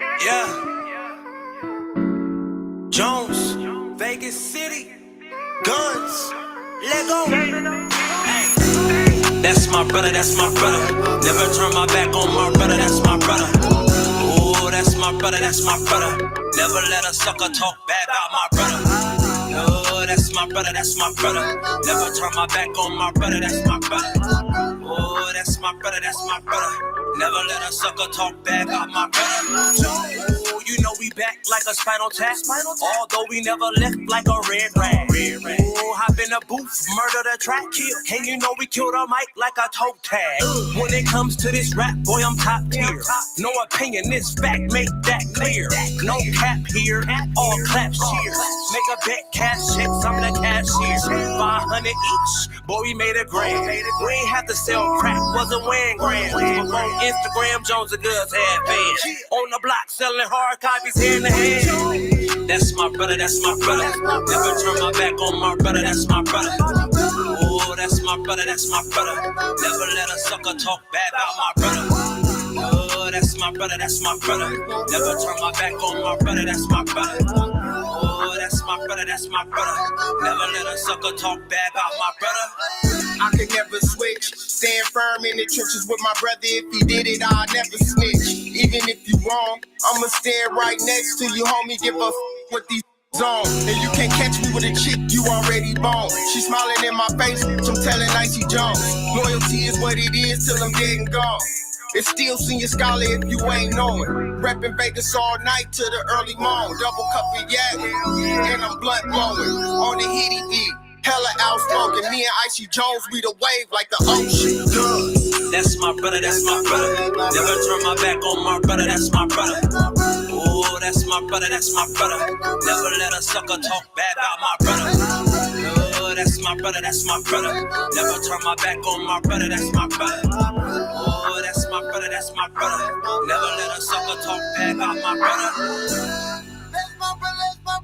Yeah, Jones, Vegas City, guns, let go. Hey, that's my brother, that's my brother. Never turn my back on my brother, that's my brother. Oh, that's my brother, that's my brother. Never let a sucker talk bad about my brother. Oh, that's my brother, that's my brother. Never turn my back on my brother, that's my brother. Oh, that's my brother, that's my brother. Never let a sucker talk bad about my brother. Oh, you know we back like a spinal tap. Although we never left like a red rag. Oh, hop in the booth, murder the track, kill. And you know we killed a mic like a toe tag. When it comes to this rap, boy, I'm top tier. No opinion, this fact, make that clear. No cap here, all claps cheers. Make a bet, cash checks, I'm the cashier. 500 each, boy, we made a grand. We ain't have to sell crack, wasn't wearing grams. On Instagram, Jones and Goods had fans. On the block, selling hard copies hand to hand. That's my brother, that's my brother. Never turn my back on my brother, that's my brother. Oh, that's my brother, that's my brother. Never let a sucker talk bad about my brother. Oh, that's my brother, that's my brother. Never turn my back on my brother, that's my brother. Oh, that's my brother, that's my brother. Never let a sucker talk bad about my brother. I could never switch. Stand firm in the trenches with my brother. If he did it, I'll never snitch. Even if you wrong, I'ma stand right next to you, homie. Give a what these on. And you can't catch me with a chick you already bone. She smiling in my face, I'm telling Icy Jones. Loyalty is what it is till I'm dead and gone. It's still senior scholar if you ain't knowing. Reppin' Vegas all night to the early morn. Double cup of yak, and I'm blunt blowing. On the hitty beat, hella outspoken. Me and Icy Jones, we the wave like the ocean. That's my brother, that's my brother. Never turn my back on my brother, that's my brother. Oh, that's my brother, that's my brother. Never let a sucker talk bad about my brother. Oh, that's my brother, that's my brother. Never turn my back on my brother, that's my brother. Oh, that's my brother, that's my brother. Never let a sucker talk bad about my brother. That's my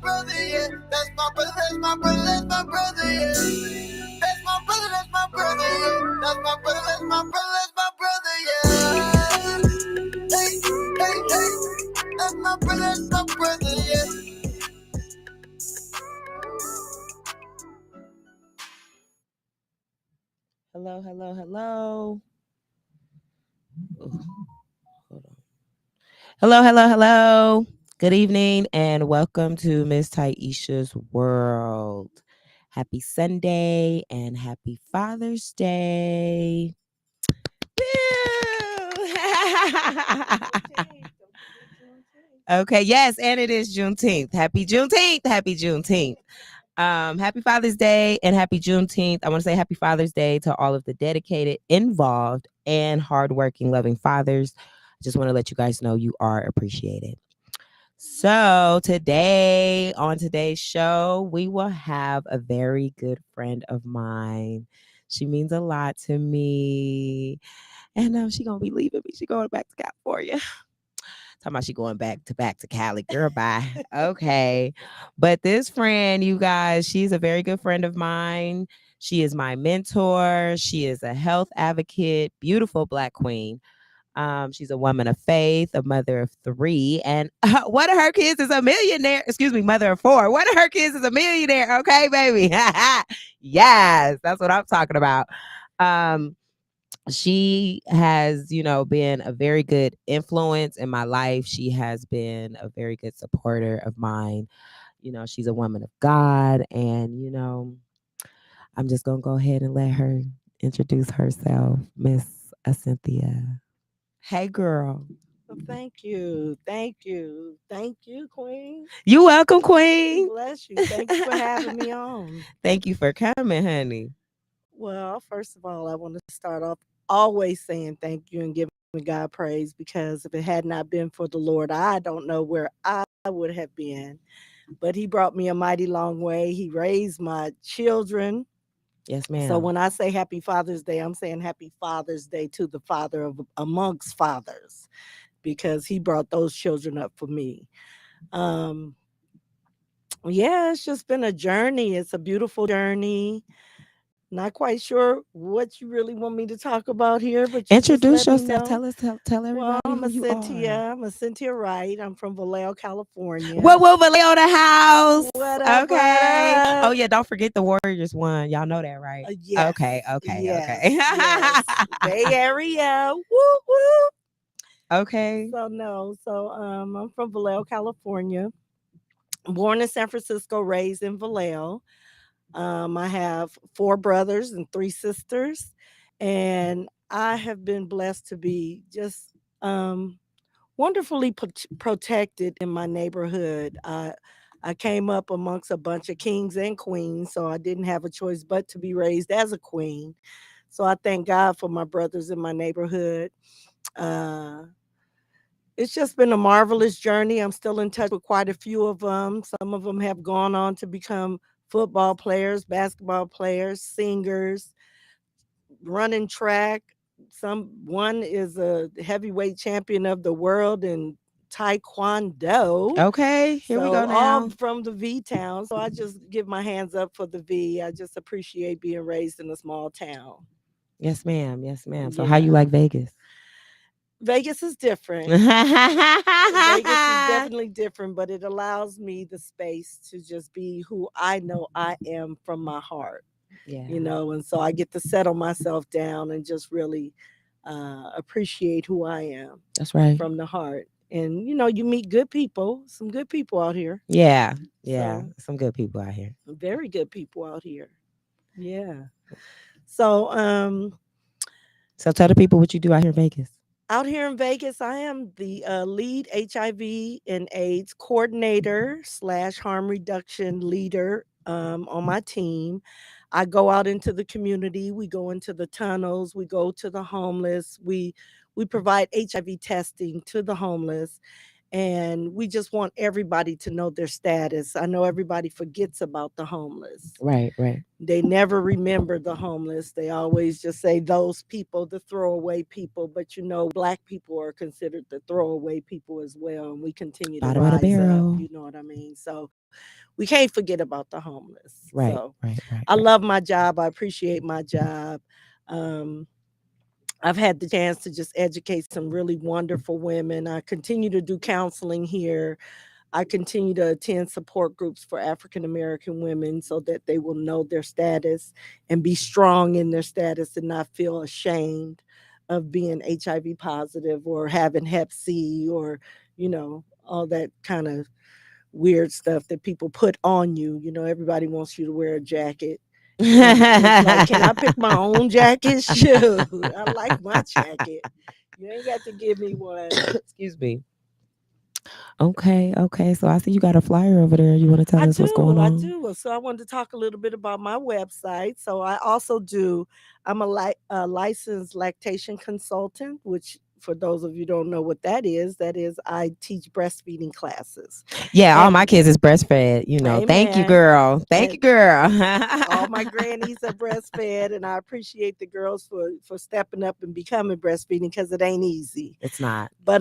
brother, yeah. That's my brother, that's my brother, that's my brother, yeah. That's my brother, that's my brother, yeah. That's my brother, that's my brother, that's my brother, yeah. Hey, hey, hey. That's my brother, that's my brother, yeah. Hello, hello, hello. Ooh, hold on. Hello, hello, hello. Good evening and welcome to Miss Tahisha's World. Happy Sunday and happy Father's Day. Woo! Okay, yes, and it is Juneteenth. Happy Juneteenth. Happy Juneteenth. Happy Father's Day and happy Juneteenth. I want to say happy Father's Day to all of the dedicated, involved, and hardworking, loving fathers. I just want to let you guys know you are appreciated. So, today, on today's show, we will have a very good friend of mine. She means a lot to me. And she going to be leaving me. She going back to California. Talking about she going back to Cali. Girl, bye. Okay. But this friend, you guys, she's a very good friend of mine. She is my mentor. She is a health advocate, beautiful Black queen. She's a woman of faith, a mother of 3, and one of her kids is a millionaire. Excuse me, mother of 4. One of her kids is a millionaire. Okay, baby. Yes, that's what I'm talking about. She has, been a very good influence in my life. She has been a very good supporter of mine. She's a woman of God, and I'm just gonna go ahead and let her introduce herself, Miss Cynthia. Hey, girl. Well, thank you. Thank you. Thank you, Queen. You welcome, Queen. Bless you. Thank you for having me on. Thank you for coming, honey. Well, first of all, I want to start off always saying thank you and giving God praise because if it had not been for the Lord, I don't know where I would have been. But He brought me a mighty long way. He raised my children. Yes, ma'am. So when I say Happy Father's Day, I'm saying Happy Father's Day to the father of amongst fathers because he brought those children up for me. Yeah, it's just been a journey. It's a beautiful journey. Not quite sure what you really want me to talk about here, but you just Introduce let me yourself. know. Tell Well, everybody I'm who a you Cynthia. are. I'm a Cynthia Wright. I'm from Vallejo, California. Whoa, Vallejo the house. What up? What Okay. Oh up? yeah, don't forget the Warriors won. Y'all know that, right? Yes. Okay. Yes. Bay Area. Woo woo. Okay. So no. So I'm from Vallejo, California. Born in San Francisco, raised in Vallejo. I have 4 brothers and 3 sisters, and I have been blessed to be just wonderfully protected in my neighborhood. I came up amongst a bunch of kings and queens, so I didn't have a choice but to be raised as a queen. So I thank God for my brothers in my neighborhood. Uh, it's just been a marvelous journey. I'm still in touch with quite a few of them. Some of them have gone on to become football players, basketball players, singers, running track. One is a heavyweight champion of the world in taekwondo. Okay. Here we go So all now. from the V town. So I just give my hands up for the V. I just appreciate being raised in a small town. Yes, ma'am. Yes, ma'am. So how you Yeah. like Vegas? Vegas is different. Vegas is definitely different, but it allows me the space to just be who I know I am from my heart, Yeah. and so I get to settle myself down and just really appreciate who I am That's right. from the heart. And you meet good people, some good people out here. Yeah. Yeah. So Some good people out here. very good people out here. Yeah. So So tell the people what you do out here in Vegas. out here in Vegas, I am the lead HIV and AIDS coordinator / harm reduction leader on my team. I go out into the community. We go into the tunnels. We go to the homeless. We provide HIV testing to the homeless, and we just want everybody to know their status. I know everybody forgets about the homeless. Right. Right. They never remember the homeless. They always just say those people, the throwaway people. But Black people are considered the throwaway people as well. And we continue to Bottom of the rise up. barrel. You know what I mean? So we can't forget about the homeless. Right. So Right. Right. I Right. love my job. I appreciate my job. Um, I've had the chance to just educate some really wonderful women. I continue to do counseling here. I continue to attend support groups for African American women so that they will know their status and be strong in their status and not feel ashamed of being HIV positive or having Hep C or, all that kind of weird stuff that people put on you. Everybody wants you to wear a jacket. And it's like, can I pick my own jacket? Shoot, I like my jacket. You ain't got to give me one. Excuse me. Okay. Okay. So I see you got a flyer over there. You want to tell I us what's going do, I on? do. So I wanted to talk a little bit about my website. So I also do. I'm a licensed lactation consultant, which for those of you who don't know what that is I teach breastfeeding classes. Yeah. All my And kids is breastfed. Thank you, amen. girl. Thank you, And girl. all my grannies are breastfed, and I appreciate the girls for stepping up and becoming breastfeeding because it ain't easy. It's not. But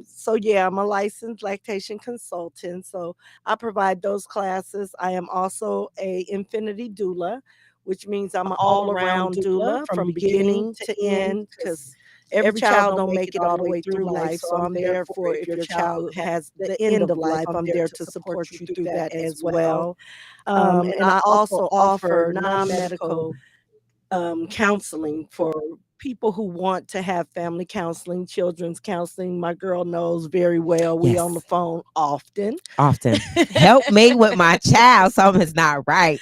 so yeah, I'm a licensed lactation consultant. So I provide those classes. I am also a infinity doula, which means I'm an all around doula from beginning to end because every child don't make it all the way through life. So I'm there for if your child has the end of life, I'm there to support you through that as well. And I also offer non-medical counseling for people who want to have family counseling, children's counseling. My girl knows very well. We on the Yes. phone often. Often. Help me with my child. Something's not right.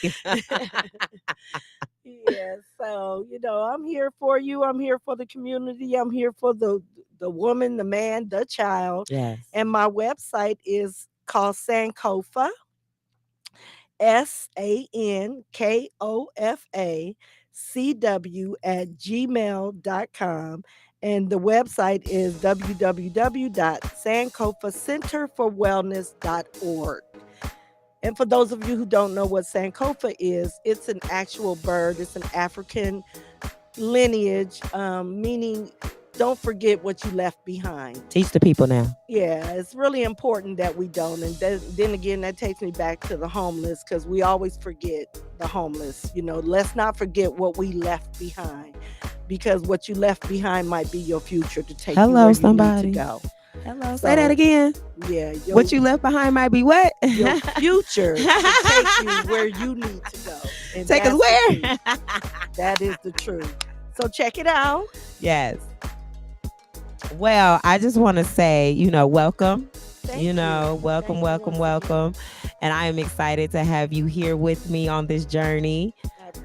Yeah, so I'm here for you. I'm here for the community. I'm here for the woman, the man, the child. Yes. And my website is called Sankofa, SANKOFACW@gmail.com. And the website is www.sankofacenterforwellness.org. And for those of you who don't know what Sankofa is, it's an actual bird. It's an African lineage, meaning don't forget what you left behind. Teach the people now. Yeah, it's really important that we don't. And then again, that takes me back to the homeless, because we always forget the homeless. Let's not forget what we left behind, because what you left behind might be your future to take you where somebody. you need to go. Hello, say that again. Yeah. What you left behind might be what? Your future to take you where you need to go. And take us where? That is the truth. So check it out. Yes. Well, I just want to say, welcome. Thank you. Welcome. And I am excited to have you here with me on this journey.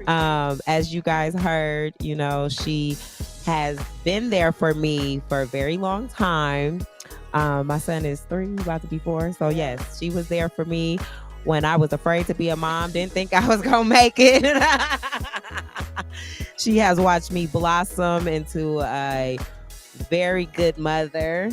As you guys heard, she has been there for me for a very long time. My son is 3, about to be 4. So yes, she was there for me when I was afraid to be a mom, didn't think I was gonna make it. She has watched me blossom into a very good mother.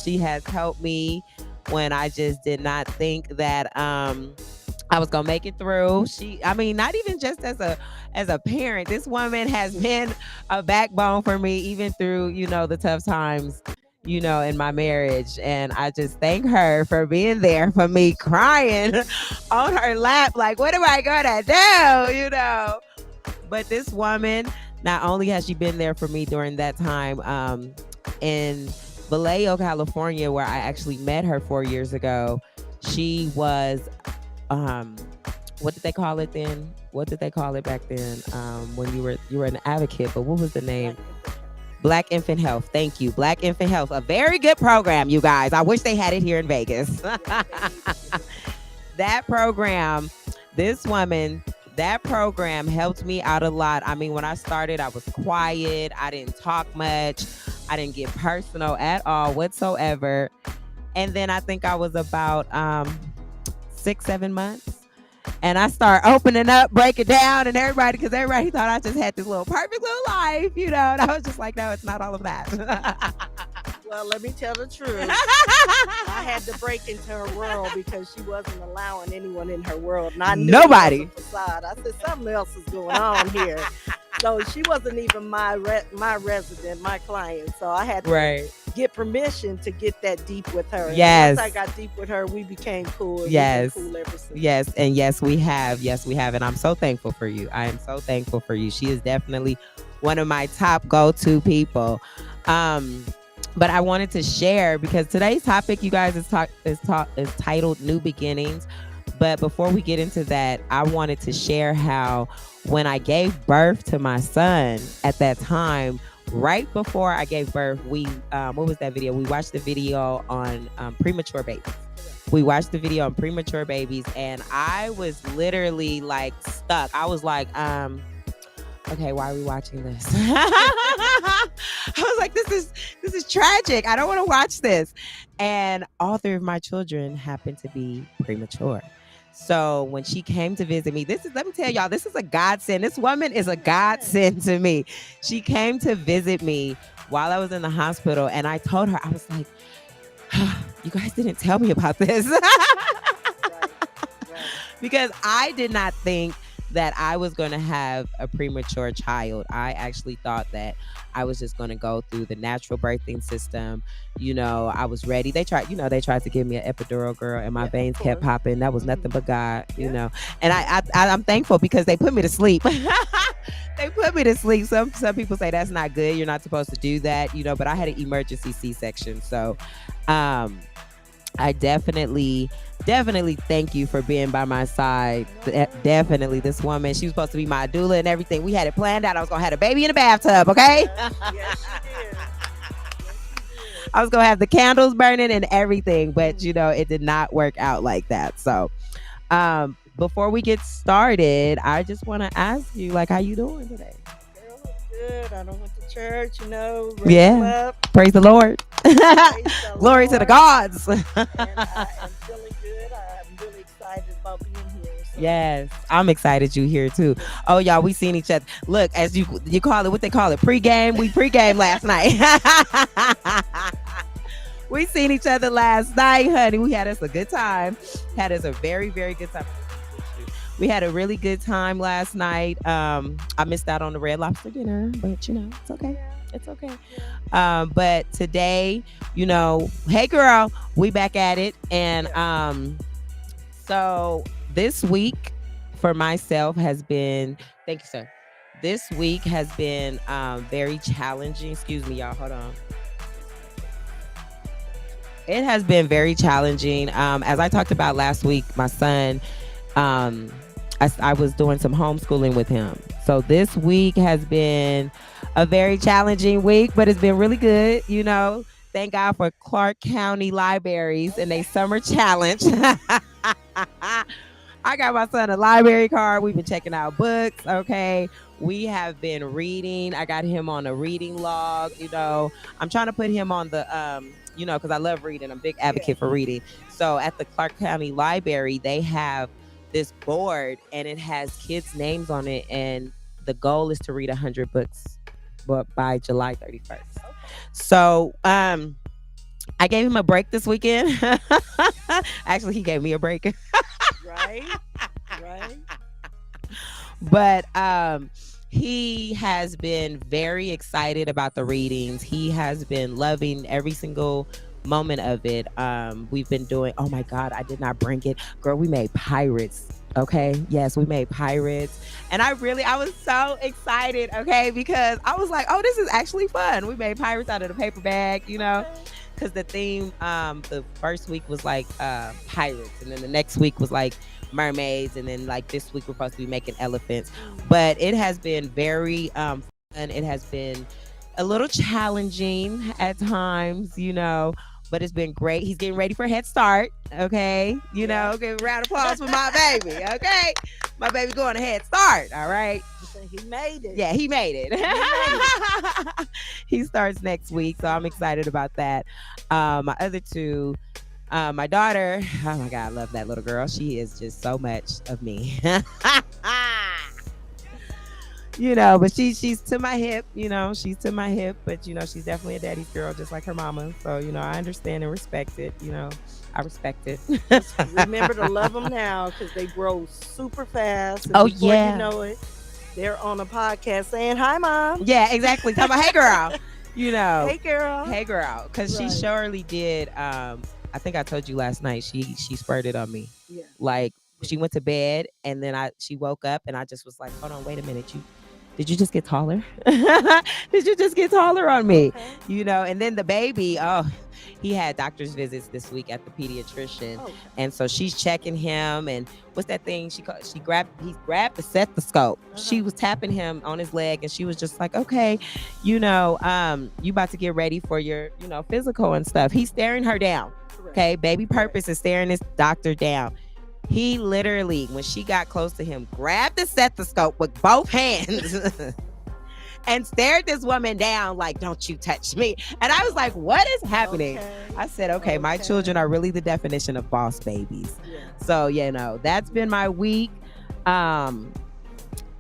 She has helped me when I just did not think that I was gonna make it through. Not even just as a parent. This woman has been a backbone for me, even through the tough times, in my marriage. And I just thank her for being there for me, crying on her lap, like, what am I gonna do? But this woman, not only has she been there for me during that time, in Vallejo, California, where I actually met her 4 years ago, she was, what did they call it then? What did they call it back then? When you were an advocate, but what was the name? Black Infant Health. Thank you. Black Infant Health. A very good program, you guys. I wish they had it here in Vegas. That program, that program helped me out a lot. When I started, I was quiet. I didn't talk much. I didn't get personal at all whatsoever. And then I think I was about 6-7 months. And I start opening up, breaking down, and everybody thought I just had this little perfect little life, and I was just like, no, it's not all of that. Well, let me tell the truth. I had to break into her world because she wasn't allowing anyone in her world. And I knew nobody. It was a facade. I said, something else is going on here. So she wasn't even my resident, my client. So I had to get permission to get that deep with her. Yes. And once I got deep with her, we became cool. Yes. We've been cool ever since. Yes. And yes, we have. Yes, we have. And I'm so thankful for you. I am so thankful for you. She is definitely one of my top go-to people. But I wanted to share, because today's topic, you guys, is titled New Beginnings. But before we get into that, I wanted to share how when I gave birth to my son at that time, right before I gave birth, what was that video? We watched the video on premature babies. We watched the video on premature babies, and I was literally like stuck. I was like, okay, why are we watching this? I was like, this is tragic. I don't want to watch this. And all 3 of my children happened to be premature. So when she came to visit me, let me tell y'all, this is a godsend. This woman is a godsend to me. She came to visit me while I was in the hospital, and I told her, I was like, you guys didn't tell me about this. Right. Because I did not think that I was going to have a premature child. I actually thought that I was just going to go through the natural birthing system. I was ready. They tried to give me an epidural, girl, and my veins kept popping. That was nothing but God, And I'm thankful because they put me to sleep. They put me to sleep. Some people say that's not good. You're not supposed to do that, but I had an emergency C-section. So, I definitely thank you for being by my side. Definitely. This woman, she was supposed to be my doula and everything. We had it planned out. I was going to have a baby in a bathtub, okay? Yes, she did. I was going to have the candles burning and everything, but, it did not work out like that. So, before we get started, I just want to ask you, how you doing today? Girl, I'm good. I don't went to church, Yeah. Up. Praise the Lord. Glory to the gods. And I am feeling good. I'm really excited about being here. So. Yes, I'm excited you here too. Oh, y'all, we seen each other. Look, as you call it, what they call it, pregame. We pregame last night. We seen each other last night, honey. We had us a good time. Had us a very, very good time. We had a really good time last night. I missed out on the Red Lobster dinner, but it's okay. It's okay. But today, hey girl, we back at it. And so this week for myself has been, thank you, sir. This week has been very challenging. Excuse me, y'all. Hold on. It has been very challenging. As I talked about last week, my son, I was doing some homeschooling with him. So this week has been a very challenging week, but it's been really good. Thank God for Clark County Libraries and a summer challenge. I got my son a library card. We've been checking out books. Okay. We have been reading. I got him on a reading log. I'm trying to put him on the, because I love reading. I'm a big advocate for reading. So at the Clark County Library, they have this board and it has kids' names on it. And the goal is to read 100 books by July 31st. So, I gave him a break this weekend. Actually, he gave me a break. Right. But he has been very excited about the readings. He has been loving every single moment of it. We've been doing, oh my God, I did not bring it. Girl, we made pirates. Okay. Yes, we made pirates. And I was so excited. Okay. Because I was like, oh, this is actually fun. We made pirates out of the paper bag, because the theme, the first week was like pirates. And then the next week was like mermaids. And then like this week we're supposed to be making elephants. But it has been very fun. It has been a little challenging at times, but it's been great. He's getting ready for Head Start. Okay. Give a round of applause for my baby. Okay. My baby going to Head Start. All right. He made it. Yeah, he made it. He starts next week. So I'm excited about that. My other two, my daughter, oh my God, I love that little girl. She is just so much of me. But she's to my hip, she's to my hip, but she's definitely a daddy's girl, just like her mama. So, I understand and respect it. I respect it. Remember to love them now because they grow super fast. And before you know it, they're on a podcast saying, hi, Mom. Yeah, exactly. Talking about, hey, girl. Hey, girl. Because she surely did. I think I told you last night, she spurted on me. Yeah. Like, she went to bed and then she woke up and I just was like, hold on, wait a minute. Did you just get taller? Did you just get taller on me? Okay. And then the baby, he had doctor's visits this week at the pediatrician. Okay. And so she's checking him. And what's that thing? He grabbed the stethoscope. Uh-huh. She was tapping him on his leg and she was just like, okay, you about to get ready for your, physical and stuff. He's staring her down. Correct. Okay. Baby Purpose is staring this doctor down. He literally, when she got close to him, grabbed the stethoscope with both hands and stared this woman down like, don't you touch me. And I was like, what is happening? Okay. I said, okay, my children are really the definition of boss babies. Yeah. So, that's been my week.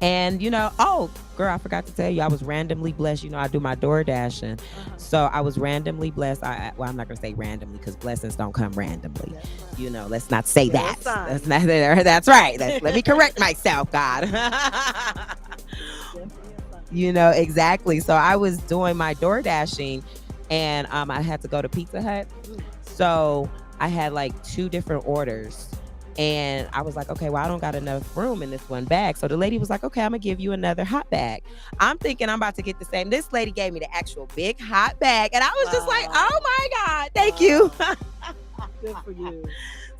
And, oh, girl, I forgot to tell you, I was randomly blessed. I do my door dashing. Uh-huh. So I was randomly blessed. I'm not going to say randomly because blessings don't come randomly. Right. Let's not say that. That's right. Let me correct myself, God. Exactly. So I was doing my door dashing and I had to go to Pizza Hut. So I had like 2 different orders. And I was like, okay, well, I don't got enough room in this one bag. So the lady was like, okay, I'm going to give you another hot bag. I'm thinking I'm about to get the same. This lady gave me the actual big hot bag. And I was just like, oh my God, thank you. Good for you.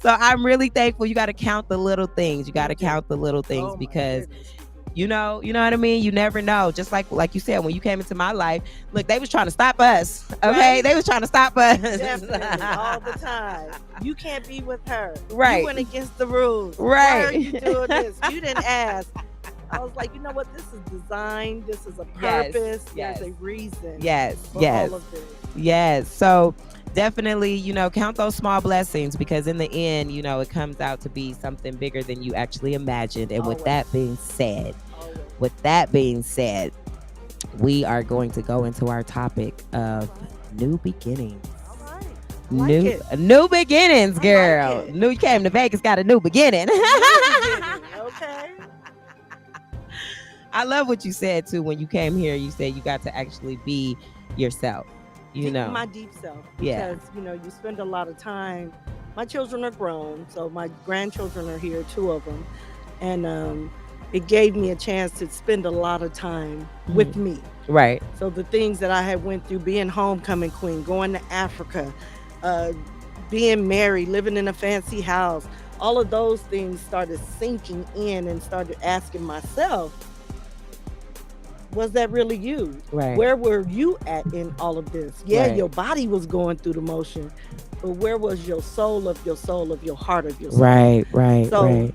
So I'm really thankful. You got to count the little things. Because you know what I mean? You never know. Just like you said, when you came into my life, look, they was trying to stop us. Okay. Right? They was trying to stop us. Definitely, all the time. You can't be with her. Right. You went against the rules. Right. Why are you doing this? You didn't ask. I was like, you know what? This is design. This is a purpose. Yes. There's a reason. Yes. For all of this. Yes. So definitely, count those small blessings because in the end, it comes out to be something bigger than you actually imagined. And with that being said, we are going to go into our topic of new beginnings. All right. New beginnings, girl. Like you came to Vegas, got a new beginning. Okay. I love what you said too. When you came here, you said you got to actually be yourself. You know, my deep self, yeah. because you spend a lot of time. My children are grown, so my grandchildren are here, two of them, and it gave me a chance to spend a lot of time with me. Right. So the things that I had went through, being homecoming queen, going to Africa, uh, being married, living in a fancy house, all of those things started sinking in, and started asking myself, was that really you? Right. Where were you at in all of this? Yeah, Right. your body was going through the motion, but where was your soul of your soul of your heart of your soul? Right. Right. So, right.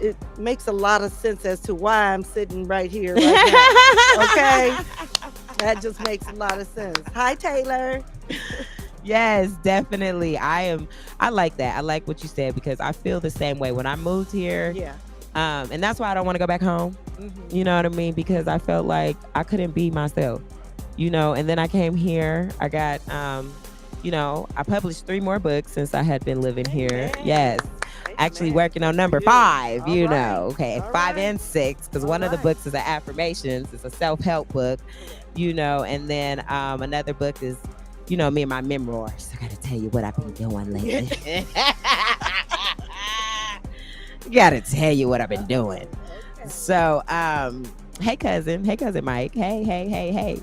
It makes a lot of sense as to why I'm sitting right here right now. Okay? That just makes a lot of sense. Hi, Taylor. Yes, definitely. I like that. I like what you said, because I feel the same way when I moved here. Yeah. And that's why I don't want to go back home. You know what I mean? Because I felt like I couldn't be myself. And then I came here. I got I published 3 more books since I had been living here. Yes. Actually working on number 5, All right. Okay, All 5 right. and 6, because All one of the right. books is an affirmations. It's a self-help book, and then another book is, me and my memoirs. I gotta tell you what I've been doing lately. Gotta tell you what I've been doing. Okay. So, hey cousin Mike. Hey.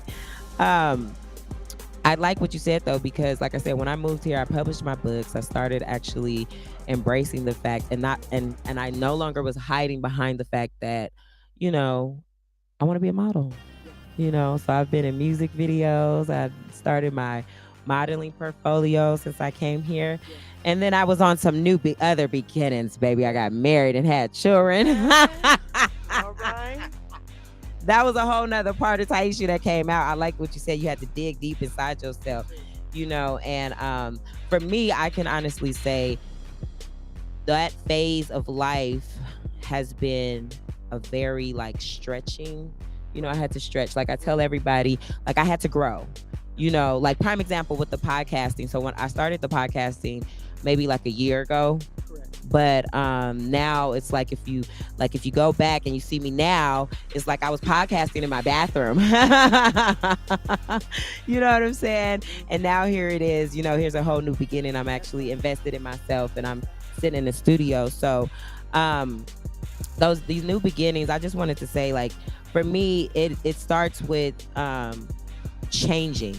I like what you said though, because like I said, when I moved here, I published my books. I started actually embracing the fact, and I no longer was hiding behind the fact that, I want to be a model. So I've been in music videos. I started my modeling portfolio since I came here. Yeah. And then I was on some new other beginnings, baby. I got married and had children. All right. That was a whole nother part of Tahisha that came out. I like what you said. You had to dig deep inside yourself, and for me, I can honestly say that phase of life has been a very stretching. I had to stretch. Like I tell everybody, like I had to grow. Like prime example with the podcasting. So when I started the podcasting, maybe like a year ago. But now it's like if you go back and you see me now, it's like I was podcasting in my bathroom. You know what I'm saying? And now here it is. Here's a whole new beginning. I'm actually invested in myself, and I'm sitting in the studio. So these new beginnings, I just wanted to say, like, for me, it starts with changing.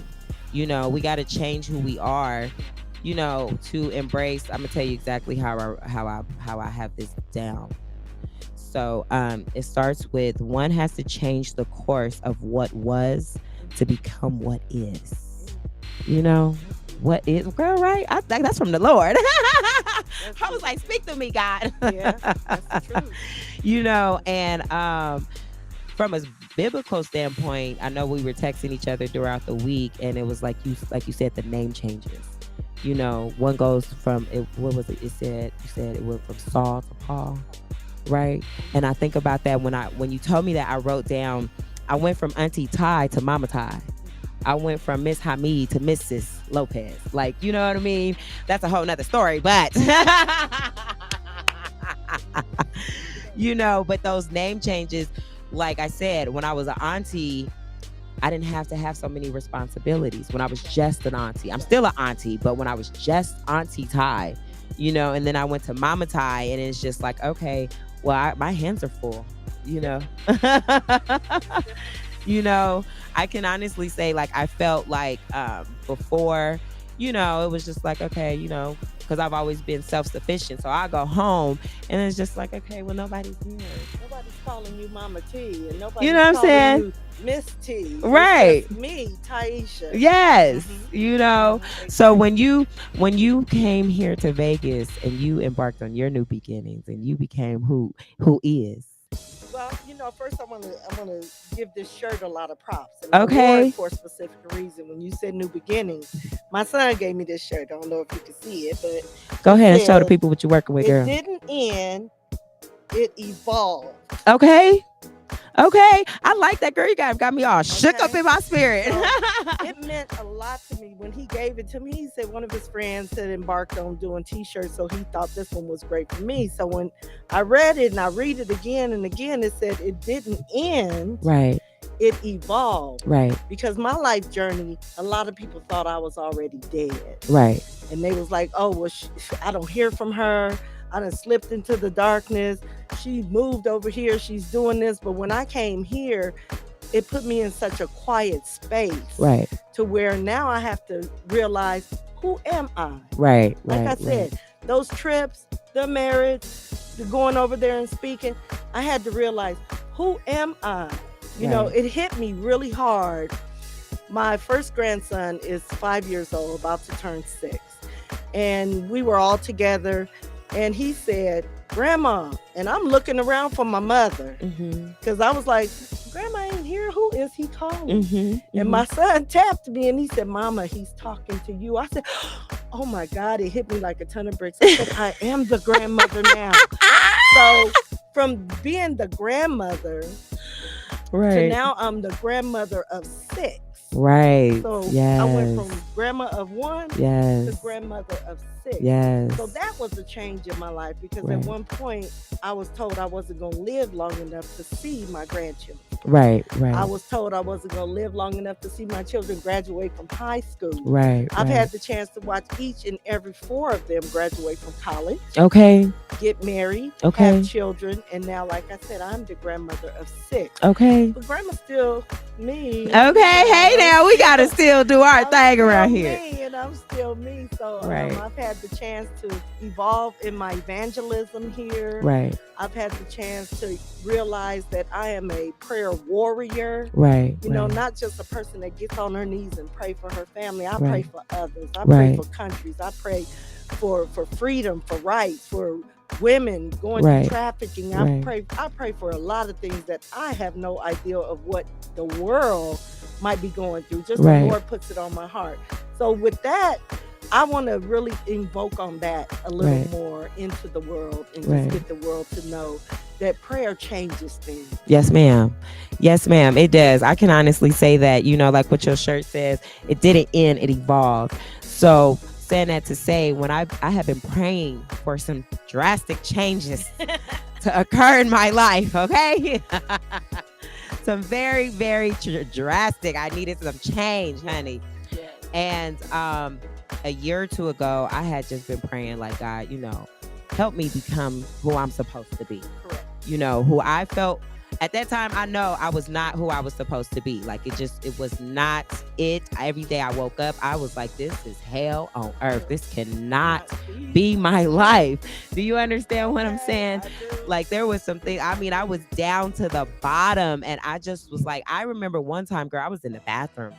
We got to change who we are, to embrace. I'm gonna tell you exactly how I have this down. So it starts with, one has to change the course of what was to become what is. What is, girl, right? I think that's from the Lord. I was like, speak to me, God. Yeah, that's the truth. And from a biblical standpoint, I know we were texting each other throughout the week, and it was like you said, the name changes. One goes from it. What was it? You said it went from Saul to Paul, right? And I think about that when you told me that, I wrote down, I went from Auntie Ty to Mama Ty. I went from Miss Hamid to Mrs. Lopez. Like, you know what I mean? That's a whole nother story, but but those name changes, like I said, when I was an auntie, I didn't have to have so many responsibilities. When I was just an auntie, I'm still an auntie, but when I was just Auntie Ty, and then I went to Mama Ty, and it's just like, okay, well, my hands are full, I can honestly say, like, I felt like before, it was just like, okay, because I've always been self-sufficient. So I go home and it's just like, okay, well, nobody's here. Nobody's calling you Mama T, and nobody's You know what I'm saying? you Miss T. Right. It's just me, Tahisha. Yes. Mm-hmm. So when you came here to Vegas and you embarked on your new beginnings and you became who is. Well, first I want to give this shirt a lot of props. And Okay. For a specific reason. When you said new beginnings, my son gave me this shirt. I don't know if you can see it, but go ahead and show the people what you're working with, girl. It didn't end. It evolved. Okay. Okay, I like that, girl. You got me all shook up Okay. in my spirit. So it meant a lot to me when he gave it to me. He said one of his friends had embarked on doing T-shirts, so he thought this one was great for me. So when I read it and I read it again and again, it said it didn't end. Right. It evolved. Right. Because my life journey, a lot of people thought I was already dead. Right. And they was like, oh, well, I don't hear from her. I done slipped into the darkness. She moved over here. She's doing this. But when I came here, it put me in such a quiet space. Right. To where now I have to realize, who am I? Right. Like I said, those trips, the marriage, the going over there and speaking, I had to realize, who am I? You know, it hit me really hard. My first grandson is 5 years old, about to turn 6. And we were all together. And he said, Grandma. And I'm looking around for my mother. Because I was like, Grandma ain't here. Who is he calling? And my son tapped me and he said, Mama, he's talking to you. I said, oh my God, it hit me like a ton of bricks. I said, I am the grandmother now. So from being the grandmother to now I'm the grandmother of 6. Right. So I went from grandma of 1 to grandmother of 6. So that was a change in my life because at one point I was told I wasn't going to live long enough to see my grandchildren. Right. I was told I wasn't going to live long enough to see my children graduate from high school. I've had the chance to watch each and every 4 of them graduate from college. Okay. Get married. Okay. Have children. And now, like I said, I'm the grandmother of 6. Okay. But grandma's still me. Okay. Hey, now we got to still do our thing around here. And I'm still me. So Right. I've had the chance to evolve in my evangelism here. Right. I've had the chance to realize that I am a prayer warrior. Right. You know, not just a person that gets on her knees and pray for her family. I Right. pray for others. I pray Right. for countries. I pray for freedom, for rights, for women going Right. through trafficking. Right. I pray for a lot of things that I have no idea of what the world might be going through. Just Right. the Lord puts it on my heart. So with that, I want to really invoke on that a little Right. more into the world and just Right. get the world to know that prayer changes things. Yes, ma'am. Yes, ma'am. It does. I can honestly say that, you know, like what your shirt says, it didn't end, it evolved. So saying that to say, when I have been praying for some drastic changes to occur in my life, okay? Some very, very drastic. I needed some change, honey. Yes. And a year or two ago, I had just been praying like, God, you know, help me become who I'm supposed to be. Correct. You know, who I felt at that time, I know I was not who I was supposed to be. Like it was not it. Every day I woke up, I was like, this is hell on earth. This cannot be my life. Do you understand what I'm saying? Like there was something, I mean, I was down to the bottom and I just was like, I remember one time, girl, I was in the bathroom.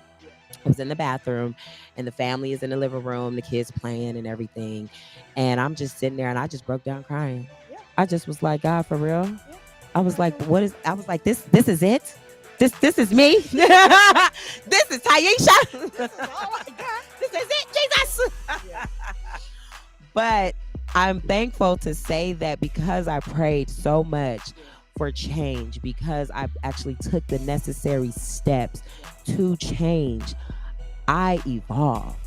And the family is in the living room, the kids playing and everything. And I'm just sitting there and I just broke down crying. Yeah. I just was like, God, for real? Yeah. I was like, this is it? This is me? This is Tahisha? Oh my God. This is it, Jesus. Yeah. But I'm thankful to say that because I prayed so much for change, because I actually took the necessary steps to change, I evolved.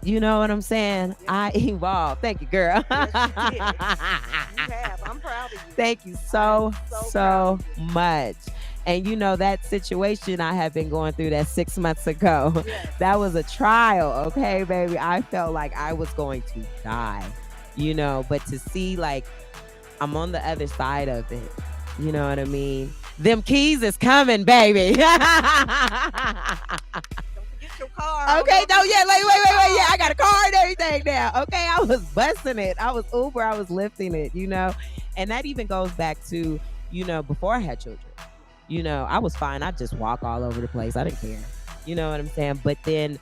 You know what I'm saying? I evolved. Thank you, girl. Yes, you did. You have. I'm proud of you. Thank you so proud of much. And you know, that situation I had been going through that 6 months ago, Yes. that was a trial, okay, baby? I felt like I was going to die, you know, but to see like I'm on the other side of it, you know what I mean? Them keys is coming, baby. Don't forget your car. Okay, no, yeah, like, wait, yeah, I got a car and everything now. Okay, I was busting it. I was Uber, I was lifting it, you know? And that even goes back to, you know, before I had children. You know, I was fine. I just walk all over the place. I didn't care. You know what I'm saying? But then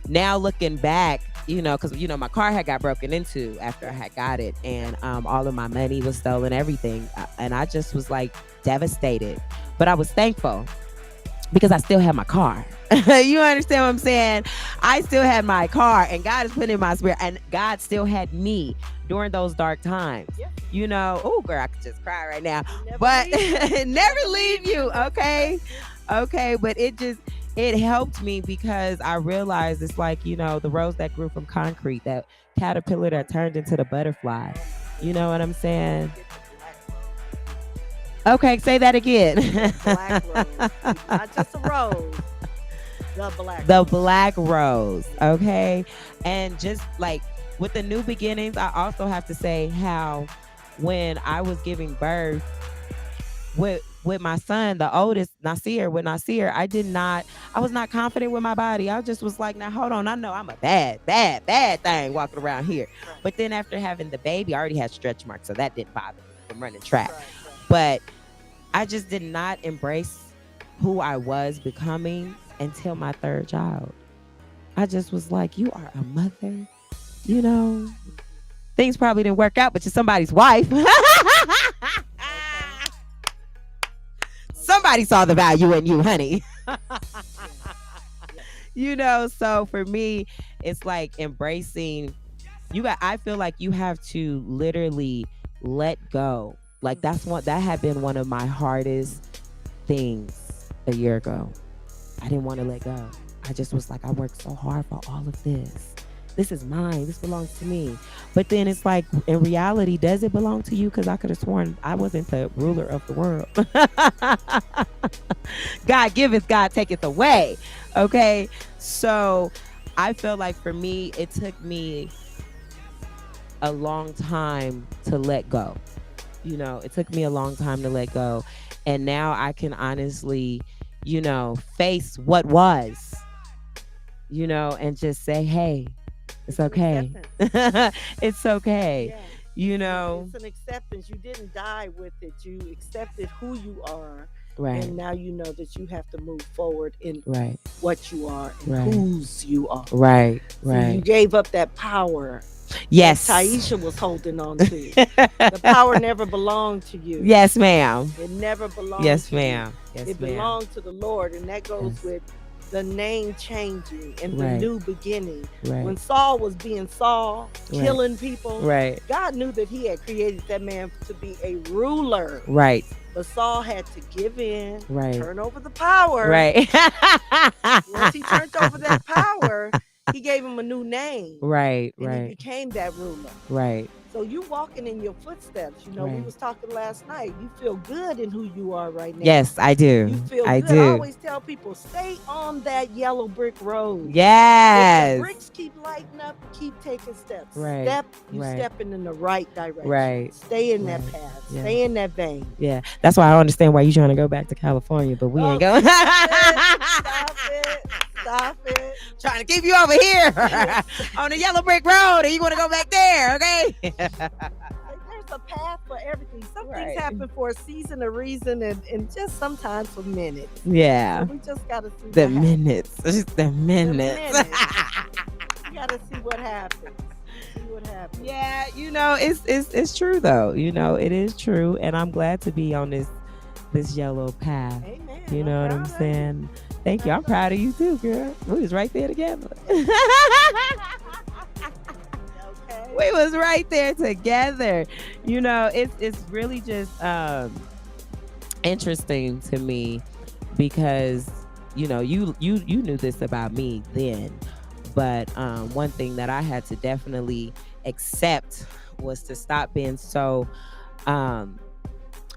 now looking back, you know, because, you know, my car had got broken into after I had got it. And all of my money was stolen, everything. And I just was like devastated. But I was thankful because I still had my car. You understand what I'm saying? I still had my car, and God is putting in my spirit, and God still had me during those dark times. Yeah. You know, oh girl, I could just cry right now. Never But leave you. never leave you, okay? Okay, but it helped me because I realized it's like, you know, the rose that grew from concrete, that caterpillar that turned into the butterfly. You know what I'm saying? Okay, say that again. Black rose. Not just a rose. The black The rose. black rose, okay? And just like with the new beginnings, I also have to say how when I was giving birth with my son, the oldest, Nasir, I was not confident with my body. I just was like, now hold on, I know I'm a bad thing walking around here. But then after having the baby, I already had stretch marks, so that didn't bother me from running track. But I just did not embrace who I was becoming until my third child. I just was like, you are a mother, you know. Things probably didn't work out, but you're somebody's wife. Somebody saw the value in you, honey. You know, so for me, it's like embracing I feel like you have to literally let go. Like that had been one of my hardest things a year ago. I didn't want to let go. I just was like, I worked so hard for all of this. This is mine. This belongs to me. But then it's like, in reality, does it belong to you? Because I could have sworn I wasn't the ruler of the world. God giveth, God taketh away. Okay. So I feel like for me, it took me a long time to let go. You know, it took me a long time to let go. And now I can honestly, you know, face what was, you know, and just say, hey, it's okay. It's okay. Yeah. You know, it's an acceptance. You didn't die with it. You accepted who you are. right. And now you know that you have to move forward in Right. what you are and Right. whose you are. Right. So Right. you gave up that power Yes. that Tahisha was holding on to. The power never belonged to you. Yes, ma'am. It never belonged Yes, to ma'am. you. Yes, It ma'am. belonged to the Lord. And that goes Yes. with the name changing and the Right. new beginning. Right. When Saul was being Saul, Right. killing people, Right. God knew that he had created that man to be a ruler. Right. But Saul had to give in, Right. turn over the power. Right. Once he turned over that power, he gave him a new name. Right. And he Right. became that ruler. Right. So you walking in your footsteps. You know, we Right. was talking last night. You feel good in who you are right now. Yes, I do. You feel I good. I do. always tell people, stay on that yellow brick road. If Yes. the bricks keep lighting up, keep taking steps. Right, You right. stepping in the right direction. Right, Stay in that right, path. yeah. Stay in that vein. Yeah. That's why I understand why you're trying to go back to California, but we ain't going. Stop it. Stop it. Trying to keep you over here on the yellow brick road, and you want to go back there, okay? There's a path for everything. Some Right. things happen for a season, a reason, and just sometimes for minutes. Yeah. So we just gotta see The what happens. minutes. Just the minutes. We gotta see what happens. See what happens. Yeah, you know, it's true though. You know, it is true, and I'm glad to be on this yellow path. Amen. You know what I'm proud of you. saying? Thank you. I'm proud of you too, girl. We was right there together. Okay. We was right there together. You know, it's really just interesting to me because you know you knew this about me then, but one thing that I had to definitely accept was to stop being so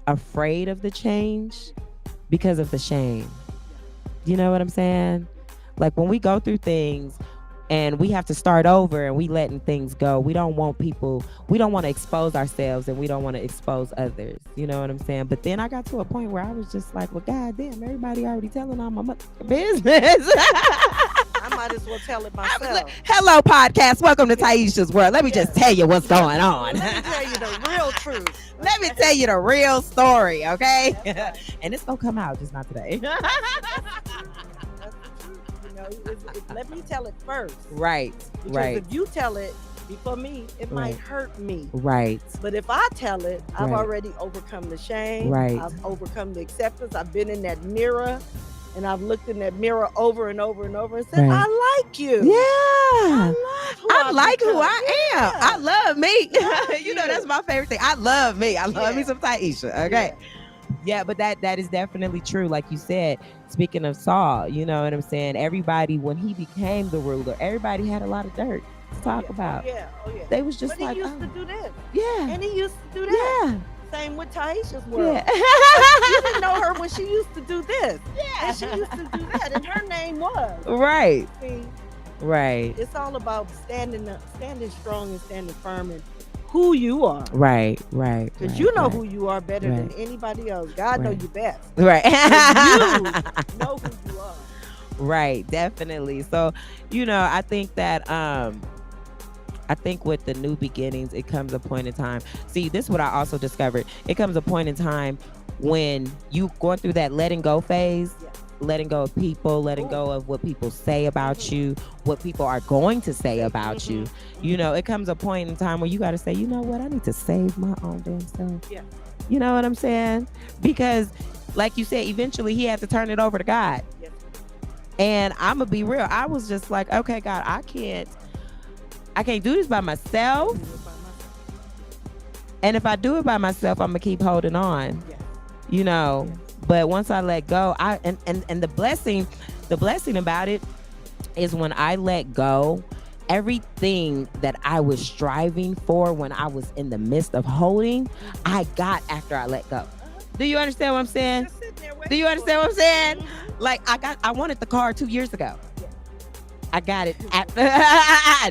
afraid of the change because of the shame. You know what I'm saying? Like when we go through things and we have to start over and we letting things go, we don't want to expose ourselves and we don't want to expose others. You know what I'm saying? But then I got to a point where I was just like, well, goddamn, everybody already telling all my business. I might as well tell it myself. Hello, podcast. Welcome to Tahisha's World. Let me just tell you what's going on. Let me tell you the real truth. Let me tell you the real story, okay? That's right. And it's gonna come out, just not today. That's the truth. You know, let me tell it first. Right, Because right, if you tell it before me, it might Right. hurt me. right, But if I tell it, I've Right. already overcome the shame. Right. I've overcome the acceptance. I've been in that mirror and I've looked in that mirror over and over and over and said, Right. I like you. Yeah. I love who I like who become. I am. I Yeah. love me. Love You know, that's you. my favorite thing. I love me. I love me Yeah. some Tahisha. Okay. Yeah, but that is definitely true. Like you said, speaking of Saul, you know what I'm saying? Everybody, when he became the ruler, everybody had a lot of dirt to talk about. Oh, yeah. Oh, yeah. They was just But he like, used oh, to do this. yeah. And he used to do that. Yeah. Same with Taisha's world. Yeah. You didn't know her when she used to do this. Yeah. And she used to do that. And her name was. Right. See, Right. it's all about standing strong and standing firm in who you are. Right. Right. Because right, you know right. who you are better than anybody else. God know Right. you best. Right. And you know who you are. Right, definitely. So, you know, I think that I think with the new beginnings, it comes a point in time. See, this is what I also discovered. It comes a point in time when you going through that letting go phase, Yeah. letting go of people, letting go of what people say about you, what people are going to say about you. You know, it comes a point in time where you got to say, you know what, I need to save my own damn self. Yeah. You know what I'm saying? Because like you said, eventually he had to turn it over to God. Yes. And I'm gonna be real. I was just like, okay, God, I can't do this by myself. And if I do it by myself, I'm gonna keep holding on. Yeah. You know. But once I let go, and the blessing about it is when I let go, everything that I was striving for when I was in the midst of holding, I got after I let go. Do you understand what I'm saying? Just sitting there Do you waiting understand what I'm saying? Mhm. Like I wanted the car 2 years ago. I got it after.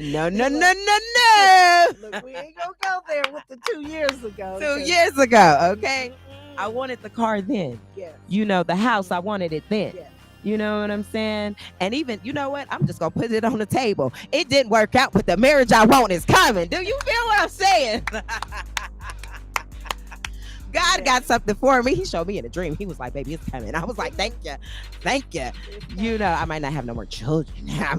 No. Look, we ain't gonna go there with the 2 years ago. 2 years ago, okay? I Mhm. wanted the car then. Yes. You know, the house, I wanted it then. Yes. You know what I'm saying? And even, you know what? I'm just gonna put it on the table. It didn't work out, but the marriage I want is coming. Do you feel what I'm saying? God got something for me. He showed me in a dream. He was like, baby, it's coming. I was like, thank you. Thank you. You know, I might not have no more children now,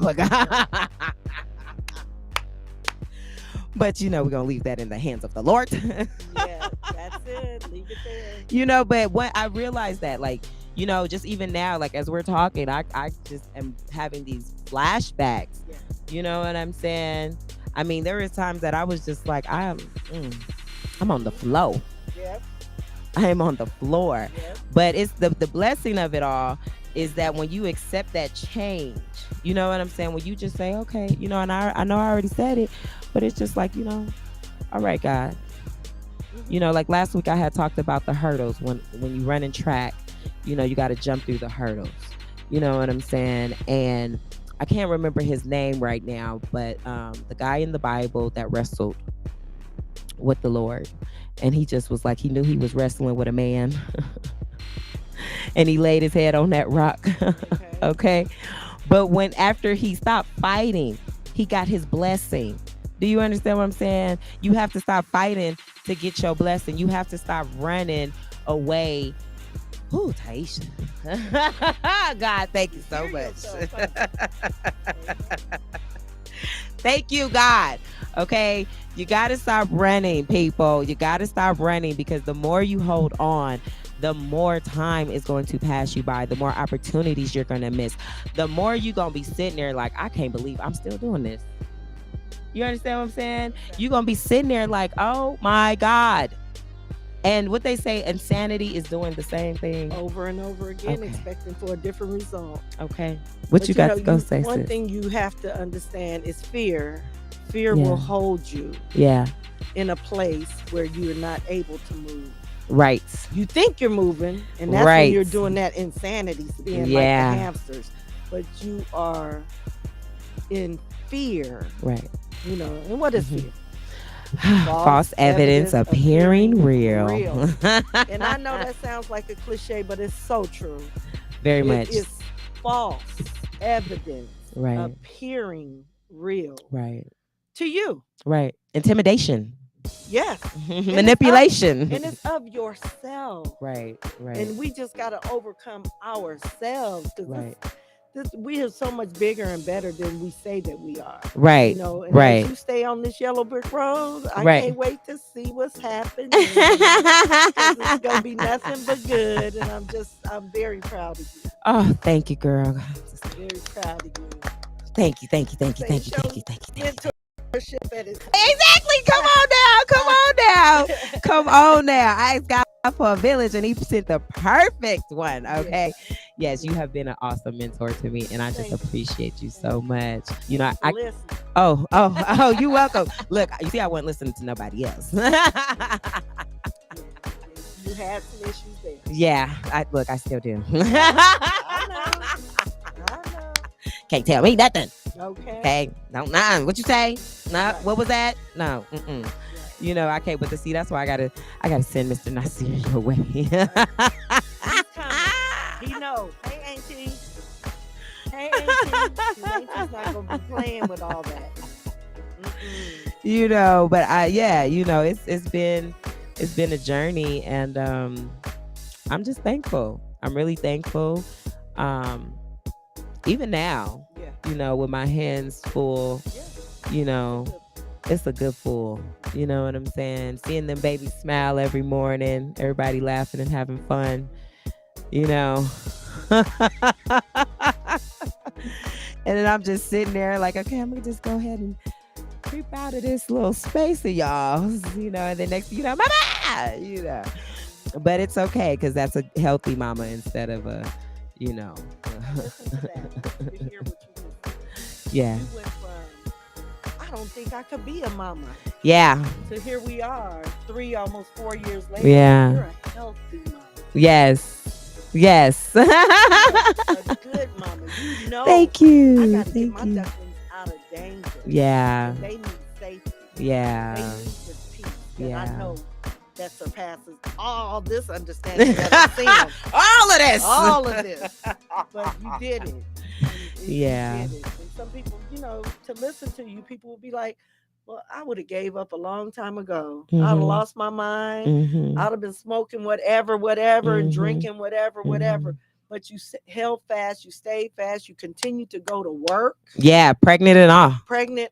but you know, we're gonna leave that in the hands of the Lord. Yeah, that's it. Leave it there. You know, but what I realized that, like, you know, just even now, like as we're talking, I just am having these flashbacks. Yeah. You know what I'm saying? I mean, there is times that I was just like, I'm on the flow. Yep. I am on the floor. Yep. But it's the blessing of it all is that when you accept that change, you know what I'm saying? When you just say, okay, you know, and I know I already said it, but it's just like, you know, all right, God. You know, like last week I had talked about the hurdles when you run in track, you know, you got to jump through the hurdles. You know what I'm saying? And I can't remember his name right now, but the guy in the Bible that wrestled with the Lord, and he just was like, he knew he was wrestling with a man. And he laid his head on that rock. Okay. But when after he stopped fighting, he got his blessing. Do you understand what I'm saying? You have to stop fighting to get your blessing. You have to stop running away. Ooh, Tahisha. God, thank you so much. Thank you, God. Okay. You got to stop running, people. You got to stop running, because the more you hold on, the more time is going to pass you by, the more opportunities you're going to miss, the more you're going to be sitting there like, I can't believe I'm still doing this. You understand what I'm saying? You're going to be sitting there like, oh my God. And what they say, insanity is doing the same thing over and over again, Okay. expecting for a different result. Okay. What But you got know, to go say, one sis? thing you have to understand is fear. Fear Yeah. will hold you Yeah. in a place where you're not able to move. Right. You think you're moving, and that's Right. when you're doing that insanity, being like Yeah. the hamsters. But you are in fear, Right. you know. And what is Mhm. fear? False evidence appearing real. And I know that sounds like a cliche, but it's so true. Very much. It is false evidence Right. appearing real Right. to you. Right. Intimidation. Yes. Manipulation. And it's of yourself. Right. Right. And we just got to overcome ourselves. Right. We are so much bigger and better than we say that we are. Right. You know, and Right. as you stay on this yellow brick road, I Right. can't wait to see what's happening. 'Cause it's gonna be nothing but good, and I'm very proud of you. Oh, thank you, girl. Very proud of you. Thank you. Say mentorship at its Exactly. Come on now. Come on now. I asked God for a village and he sent the perfect one. Okay. Yes, you have been an awesome mentor to me and I just appreciate you so much. You know, I listen. oh, you welcome. Look, you see, I wasn't listening to nobody else. You had some issues there. Yeah, I still do. I know. Can't tell me nothing. Okay. Don't none. What you say? No. Right. What was that? No. Right. You know, I can't. But see, that's why I gotta send Mr. Nasir your way. He's coming. He knows. Hey, Auntie. Auntie's not gonna be playing with all that. You know, but you know, it's been a journey, and I'm just thankful. I'm really thankful. Even now, you know, with my hands full, you know, it's a good full. You know what I'm saying? Seeing them babies smile every morning, everybody laughing and having fun, you know. And then I'm just sitting there like, okay, I'm gonna just go ahead and creep out of this little space of y'all, you know, and then next thing you know, mama, you know. But it's okay because that's a healthy mama instead of a, you know. Yeah. You went from, I don't think I could be a mama. Yeah. So here we are, almost 4 years later. Yeah. You're a healthy mama. Yes. You're a good mama. You know. Thank you. I gotta get my ducklings out of danger. Yeah. They need safety. Yeah. They need this peace that Yeah. I know that surpasses all this understanding that I'm seeing. All of this. But you did it. Yeah. You did it. And some people, you know, to listen to you, people will be like, well, I would have gave up a long time ago. I'd have lost my mind. I'd have been smoking whatever, and drinking whatever. But you held fast. You stayed fast. You continued to go to work. Yeah, pregnant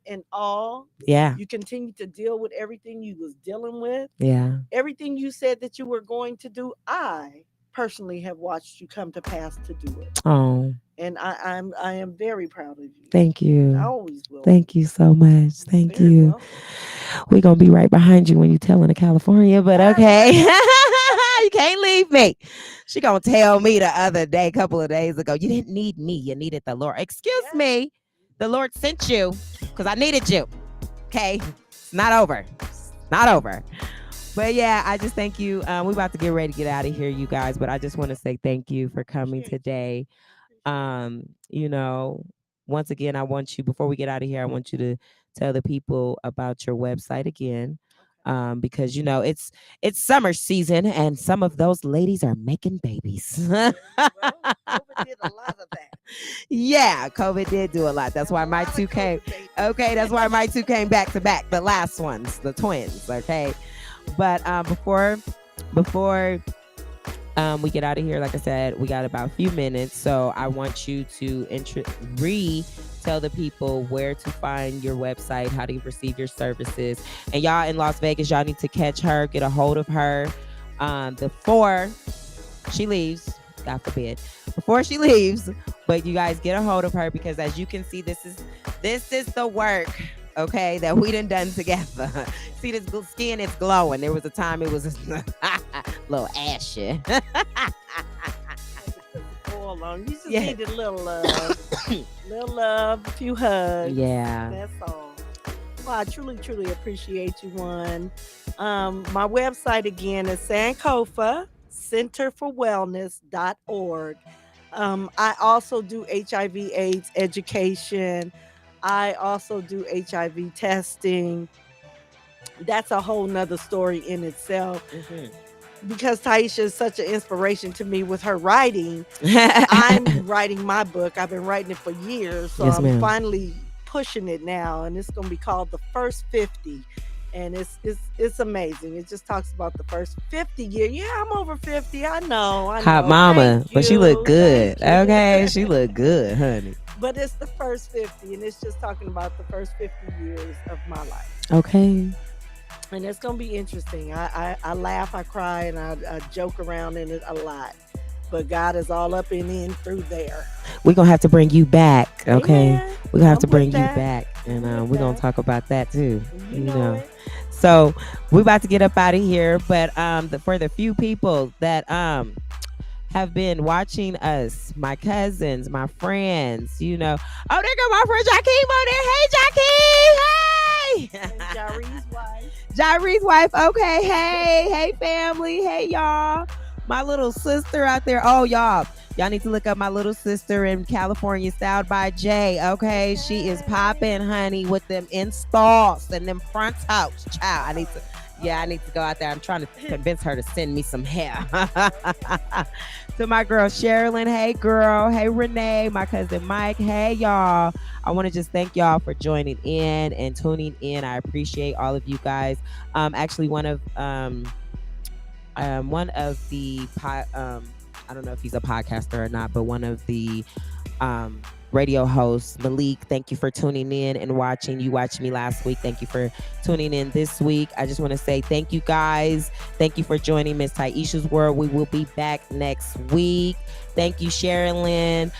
and all. Yeah. You continued to deal with everything you was dealing with. Yeah. Everything you said that you were going to do, I personally have watched you come to pass to do it. Oh. And I am very proud of you. Thank you. I always will. Thank you so much. Thank you. Welcome. We're going to be right behind you when you tell in California, but okay. You can't leave me. She going to tell me the other day, a couple of days ago, you didn't need me. You needed the Lord. Excuse me. The Lord sent you because I needed you. Okay. It's not over. But yeah, I just thank you. We're about to get ready to get out of here, you guys. But I just want to say thank you for coming today. You know, once again, I want you, before we get out of here, I want you to tell the people about your website again. Because you know it's summer season and some of those ladies are making babies. COVID did a lot of that. Yeah, COVID did do a lot. That's why my two came. Okay, that's why my two came back to back. The last ones, the twins. Okay, but before we get out of here, like I said, we got about a few minutes, so I want you to tell the people where to find your website, how to receive your services. And y'all in Las Vegas, y'all need to catch her, get a hold of her before she leaves, God forbid, before she leaves. But you guys get a hold of her because as you can see, this is the work, okay, that we done together. See this skin, it's glowing. There was a time it was a little ashy. You just needed a little love, a few hugs. Yeah. That's all. Well, I truly appreciate you, one. My website again is Sankofa centerforwellness.org. I also do HIV/AIDS education. I also do HIV testing. That's a whole nother story in itself. Because Tahisha is such an inspiration to me with her writing. I'm writing my book. I've been writing it for years. So yes, I'm ma'am. finally pushing it now. And it's going to be called The First 50. And it's amazing. It just talks about the first 50 years. Yeah, I'm over 50. I know. Hot mama. But she looked good. Okay. She looked good, honey. But it's the first 50. And it's just talking about the first 50 years of my life. Okay. And it's going to be interesting. I laugh, I cry, and I joke around in it a lot. but God is all up and in through there. We're gonna have to bring you back, okay? Amen. We're gonna have to I'm bring with you that. back, and I'm with we're gonna that. talk about that too. You know it. So we're about to get up out of here, but for the few people that have been watching us, my cousins, my friends, oh, there go my friend Jakeem on there. Hey, Jakeem! Hey! And Jari's wife. Jari's wife. Okay. Hey, family. Hey, y'all. My little sister out there. Oh, y'all need to look up my little sister in California, Styled by Jay. Okay. She is popping, honey, with them installs and them front tops. Child, I need to go out there. I'm trying to convince her to send me some hair. To my girl Sherilyn. Hey, girl. Hey, Renee. My cousin Mike. Hey, y'all. I want to just thank y'all for joining in and tuning in. I appreciate all of you guys. Actually, one of the I don't know if he's a podcaster or not, but one of the radio hosts, Malik, thank you for tuning in and watching. You watched me last week. Thank you for tuning in this week. I just want to say thank you guys. Thank you for joining Miss Tahisha's World. We will be back next week. Thank you, Sherilyn.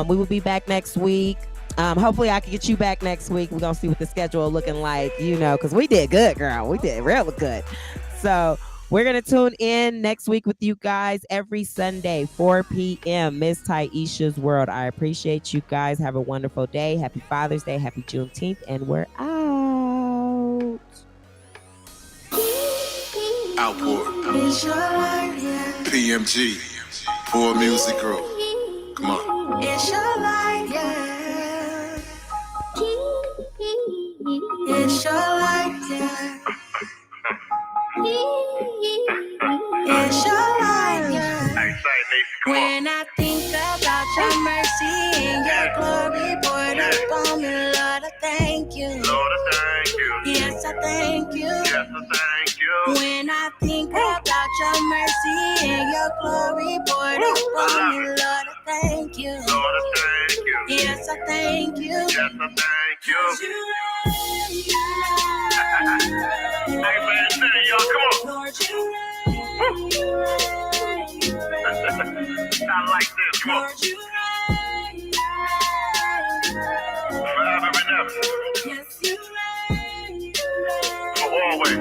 We will be back next week. Hopefully I can get you back next week. We're gonna see what the schedule looking like, because we did good, girl. We did real good. So we're gonna tune in next week with you guys every Sunday, 4 p.m. Miss Tahisha's World. I appreciate you guys. Have a wonderful day. Happy Father's Day. Happy Juneteenth, and we're out. Outport. PMG. Poor Music Group. Come on. It's your life, yeah. It's your life, yeah. It's your life, yeah. When I think about your mercy and your glory poured up on me, Lord, I thank you. Lord, I thank you. Yes, I thank you. Yes, I thank you. When I think about your mercy and your glory poured up on me, Lord, I thank you. Lord, I thank you. Yes, I thank you. Yes, I thank you. Hey man, say y'all, come on. Lord, you I like this, come on. Lord, you forever and ever. Yes, you for always.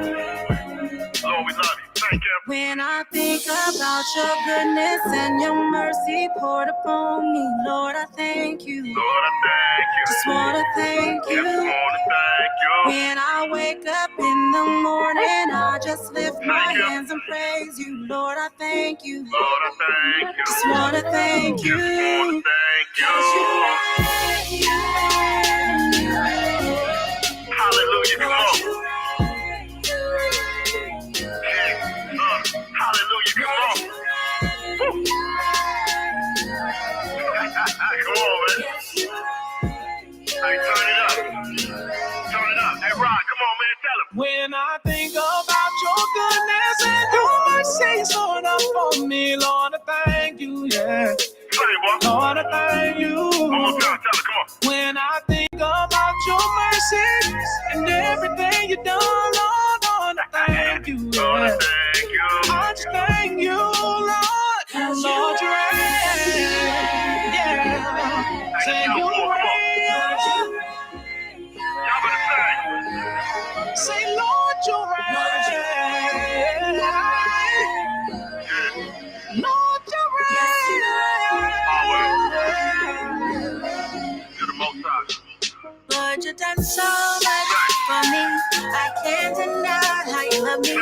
Lord, we love you. Thank you. When I think about your goodness and your mercy poured upon me, Lord, I thank you. Lord, I thank you. Just wanna thank you. Just wanna thank you. When I wake up in the morning, I just lift my hands and praise you. Lord, I thank you. Lord, I thank you. Just wanna thank you. Just wanna thank you. Hallelujah, come on. Hallelujah, come on. Come on, man. Hey, turn it up. Turn it up. Hey, Rod, come on, man, tell him. When I think about your goodness and your mercy showing up for me, Lord, I thank you, yeah. Lord, I thank you. One more time, tell her, come on. When I think about your mercy and everything you done, Lord, I thank you, yeah. Lord, I thank you. I just thank you, Lord. Lord, you reign, yeah. Say you reign. Y'all better say. Say, Lord, you reign. Lord, you reign. To the Most High. Lord, you done so much for me. I can't deny how you love me.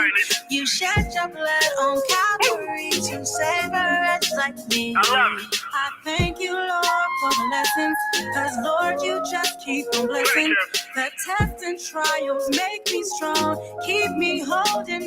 You shed your blood on Calvary to save a wretch like me. I love it. I thank you, Lord, for the lessons. Cause Lord, you just keep on blessing. The tests and trials make me strong. Keep me holding